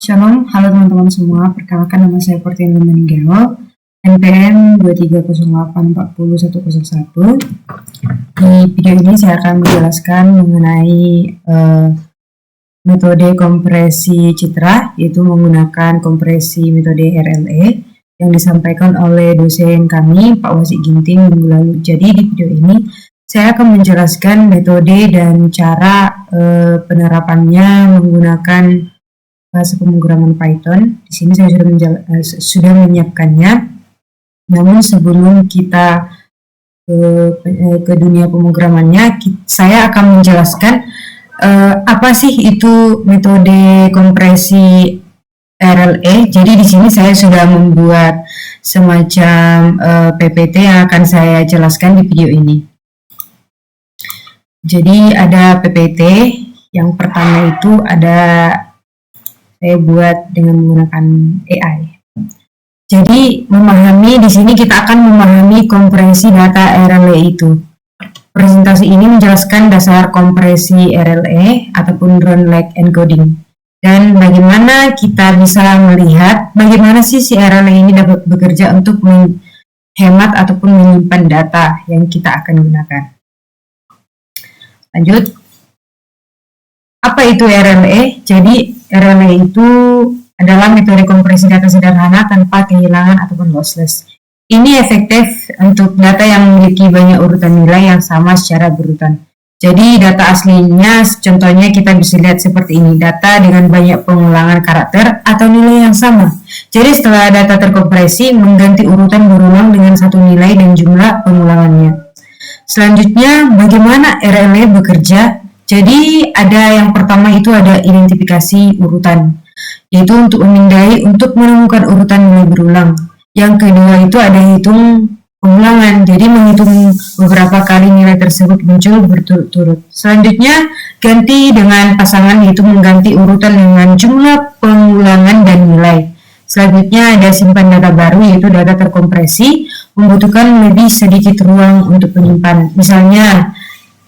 Shalom, halo teman-teman semua. Perkenalkan, nama saya Fortin Lemeninggal, NPM 2308401101. Di video ini saya akan menjelaskan mengenai metode kompresi citra, yaitu menggunakan kompresi metode RLE yang disampaikan oleh dosen kami, Pak Wasik Ginting, minggu lalu. Jadi di video ini saya akan menjelaskan metode dan cara penerapannya menggunakan bahasa pemrograman Python. Di sini saya sudah menyiapkannya. Namun sebelum kita ke dunia pemrogramannya, saya akan menjelaskan apa sih itu metode kompresi RLE. Jadi di sini saya sudah membuat semacam PPT yang akan saya jelaskan di video ini. Jadi ada PPT. Yang pertama itu saya buat dengan menggunakan AI. Jadi di sini kita akan memahami kompresi data RLE itu. Presentasi ini menjelaskan dasar kompresi RLE ataupun round like encoding, dan bagaimana kita bisa melihat bagaimana sih si RLE ini dapat bekerja untuk menghemat ataupun menyimpan data yang kita akan gunakan. Lanjut. Apa itu RLE? Jadi RLE itu adalah metode kompresi data sederhana tanpa kehilangan ataupun lossless. Ini efektif untuk data yang memiliki banyak urutan nilai yang sama secara berurutan. Jadi data aslinya, contohnya kita bisa lihat seperti ini, data dengan banyak pengulangan karakter atau nilai yang sama. Jadi setelah data terkompresi, mengganti urutan berulang dengan satu nilai dan jumlah pengulangannya. Selanjutnya, bagaimana RLE bekerja? Jadi yang pertama itu ada identifikasi urutan, yaitu untuk menemukan urutan nilai berulang. Yang kedua itu ada hitung pengulangan, jadi menghitung beberapa kali nilai tersebut muncul berturut-turut. Selanjutnya ganti dengan pasangan, yaitu mengganti urutan dengan jumlah pengulangan dan nilai. Selanjutnya ada simpan data baru, yaitu data terkompresi membutuhkan lebih sedikit ruang untuk penyimpan. Misalnya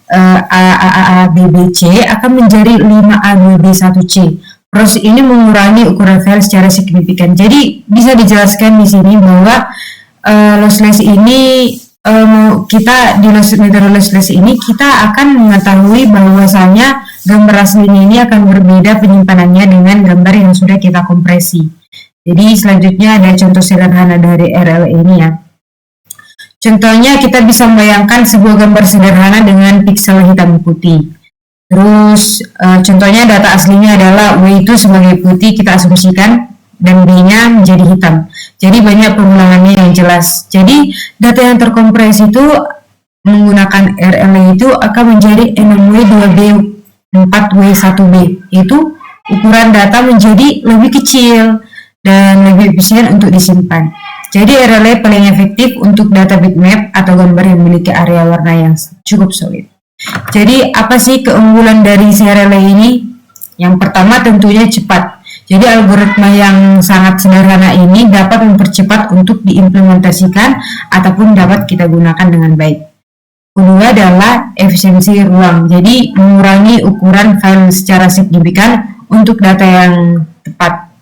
AAABBC akan menjadi 5ABB1C. Proses ini mengurangi ukuran file secara signifikan. Jadi bisa dijelaskan di sini bahwa lossless ini kita di metode lossless ini kita akan mengetahui bahwasanya gambar aslinya ini akan berbeda penyimpanannya dengan gambar yang sudah kita kompresi. Jadi selanjutnya ada contoh sederhana dari RLE ini ya. Contohnya kita bisa membayangkan sebuah gambar sederhana dengan piksel hitam putih. Terus contohnya data aslinya adalah W itu sebagai putih kita asumsikan dan B-nya menjadi hitam. Jadi banyak pengulangannya yang jelas. Jadi data yang terkompresi itu menggunakan RLE itu akan menjadi 6W2B 4W1B. Itu ukuran data menjadi lebih kecil dan lebih efisien untuk disimpan. Jadi RLE paling efektif untuk data bitmap atau gambar yang memiliki area warna yang cukup solid. Jadi apa sih keunggulan dari RLE ini? Yang pertama tentunya cepat. Jadi algoritma yang sangat sederhana ini dapat mempercepat untuk diimplementasikan ataupun dapat kita gunakan dengan baik. Kedua adalah efisiensi ruang. Jadi mengurangi ukuran file secara signifikan untuk data yang tepat.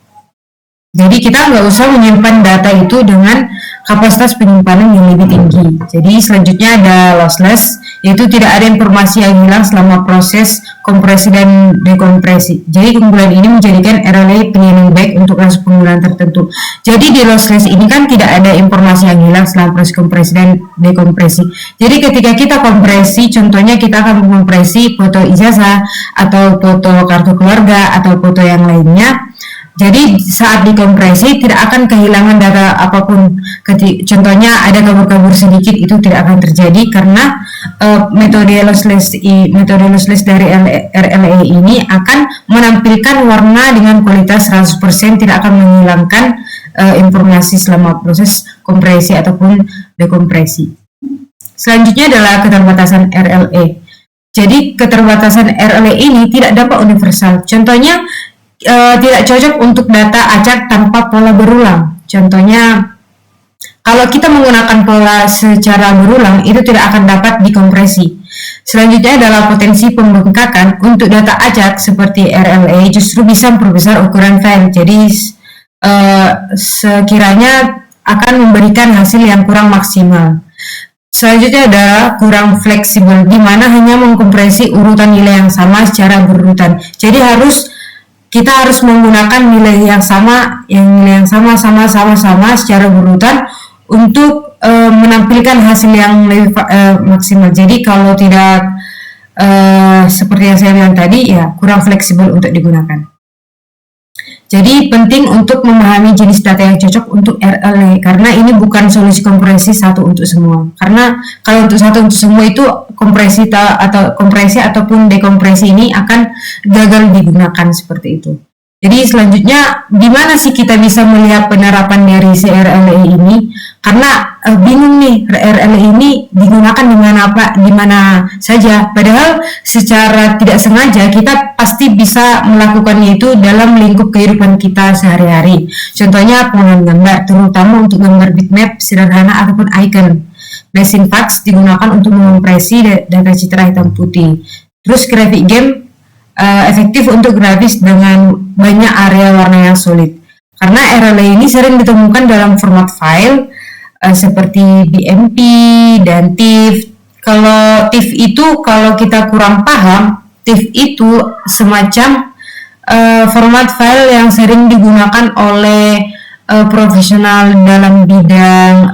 Jadi kita nggak usah menyimpan data itu dengan kapasitas penyimpanan yang lebih tinggi. Jadi selanjutnya ada lossless, yaitu tidak ada informasi yang hilang selama proses kompresi dan dekompresi. Jadi keunggulan ini menjadikan RLE pilihan yang baik untuk kelas penggunaan tertentu. Jadi di lossless ini kan tidak ada informasi yang hilang selama proses kompresi dan dekompresi. Jadi ketika kita kompresi, contohnya kita akan mengkompresi foto ijazah atau foto kartu keluarga atau foto yang lainnya. Jadi saat dikompresi tidak akan kehilangan data apapun. Contohnya ada kabur-kabur sedikit, itu tidak akan terjadi karena metode lossless dari RLE ini akan menampilkan warna dengan kualitas 100%, tidak akan menghilangkan informasi selama proses kompresi ataupun dekompresi. Selanjutnya adalah keterbatasan RLE. Jadi keterbatasan RLE ini tidak dapat universal. Contohnya tidak cocok untuk data acak tanpa pola berulang. Contohnya Kalau kita menggunakan pola secara berulang, itu tidak akan dapat dikompresi. Selanjutnya adalah potensi pembengkakan. Untuk data acak seperti RLA justru bisa memperbesar ukuran file. Jadi sekiranya akan memberikan hasil yang kurang maksimal. Selanjutnya adalah kurang fleksibel, di mana hanya mengkompresi urutan nilai yang sama secara berurutan. Jadi kita harus menggunakan nilai yang sama sama secara berurutan untuk menampilkan hasil yang lebih maksimal. Jadi kalau tidak seperti yang saya bilang tadi, ya kurang fleksibel untuk digunakan. Jadi penting untuk memahami jenis data yang cocok untuk RLA, karena ini bukan solusi kompresi satu untuk semua. Karena kalau untuk satu untuk semua itu kompresi ataupun dekompresi ini akan gagal digunakan seperti itu. Jadi selanjutnya, di mana sih kita bisa melihat penerapan dari si RLA ini? Karena bingung nih, RLA ini digunakan di mana saja. Padahal secara tidak sengaja kita pasti bisa melakukannya itu dalam lingkup kehidupan kita sehari-hari. Contohnya penggunaan gambar, terutama untuk gambar bitmap sederhana ataupun icon. Meshing fax digunakan untuk mengompresi data citra hitam putih. Terus graphic game efektif untuk grafis dengan banyak area warna yang solid. Karena RLA ini sering ditemukan dalam format file seperti BMP dan TIFF. Kalau TIFF itu, kalau kita kurang paham, TIFF itu semacam format file yang sering digunakan oleh profesional dalam bidang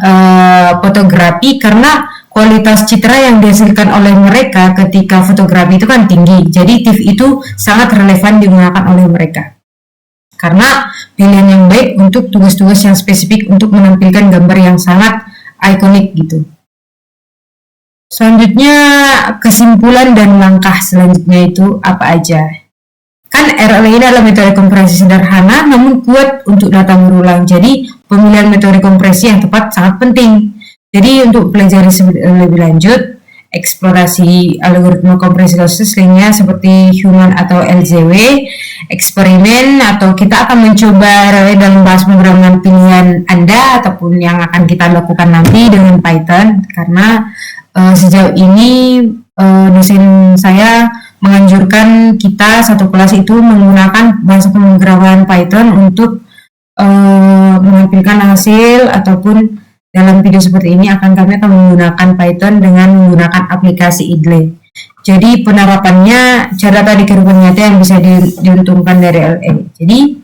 fotografi, karena kualitas citra yang dihasilkan oleh mereka ketika fotografi itu kan tinggi. Jadi TIFF itu sangat relevan digunakan oleh mereka, karena pilihan yang baik untuk tugas-tugas yang spesifik untuk menampilkan gambar yang sangat ikonik gitu. Selanjutnya, kesimpulan dan langkah selanjutnya itu apa aja? Kan RLA ini adalah metode kompresi sederhana namun kuat untuk data berulang. Jadi pemilihan metode kompresi yang tepat sangat penting. Jadi untuk pelajari lebih lanjut, eksplorasi algoritma kompresi lossless lainnya seperti Human atau LZW, eksperimen, atau kita akan mencoba dalam bahas pemrograman pilihan Anda ataupun yang akan kita lakukan nanti dengan Python, karena sejauh ini dosen saya menganjurkan kita satu kelas itu menggunakan bahasa pemrograman Python untuk menampilkan hasil, ataupun dalam video seperti ini kami akan menggunakan Python dengan menggunakan aplikasi idle. Jadi penerapannya cara tadi kehidupan nyata yang bisa diuntungkan dari RLA. Jadi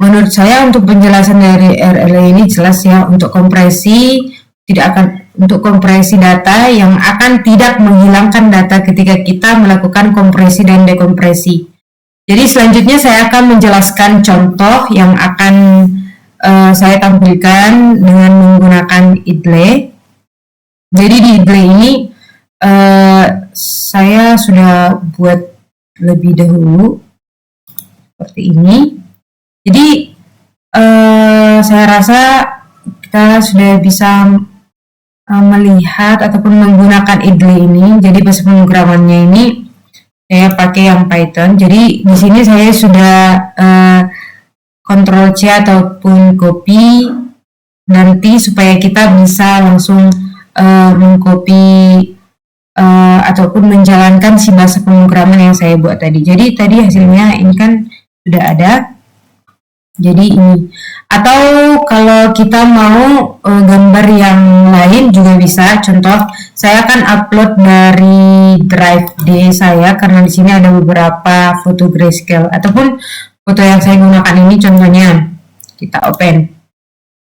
menurut saya untuk penjelasan dari RLA ini jelas ya, untuk kompresi data yang akan tidak menghilangkan data ketika kita melakukan kompresi dan dekompresi. Jadi selanjutnya saya akan menjelaskan contoh yang akan saya tampilkan dengan menggunakan idle. Jadi di idle ini saya sudah buat lebih dahulu seperti ini. Jadi saya rasa kita sudah bisa melihat ataupun menggunakan idle ini. Jadi bahasa pemrogramannya ini saya pakai yang Python. Jadi di sini saya sudah Ctrl C ataupun copy nanti supaya kita bisa langsung mengcopy ataupun menjalankan si bahasa pemrograman yang saya buat tadi. Jadi tadi hasilnya ini kan sudah ada. Jadi ini. Atau kalau kita mau gambar yang lain juga bisa. Contoh, saya akan upload dari drive D saya karena di sini ada beberapa foto grayscale, ataupun foto yang saya gunakan ini contohnya. Kita open.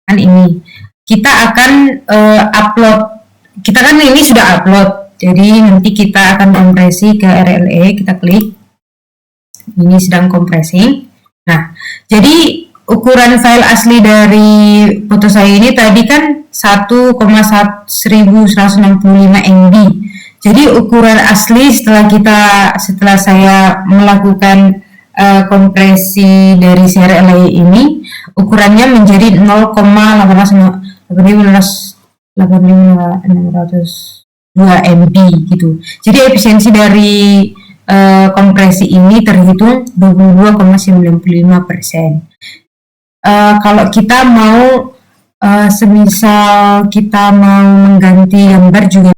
Kan ini. Kita akan upload. Kita kan ini sudah upload. Jadi nanti kita akan kompresi ke RLA, kita klik. Ini sedang compressing. Nah, jadi ukuran file asli dari foto saya ini tadi kan 1,1165 MB. Jadi ukuran asli setelah saya melakukan kompresi dari RLA ini, ukurannya menjadi 0,882 MB gitu. Jadi efisiensi dari kompresi ini terhitung 22,95%. Kalau kita mau semisal kita mau mengganti gambar juga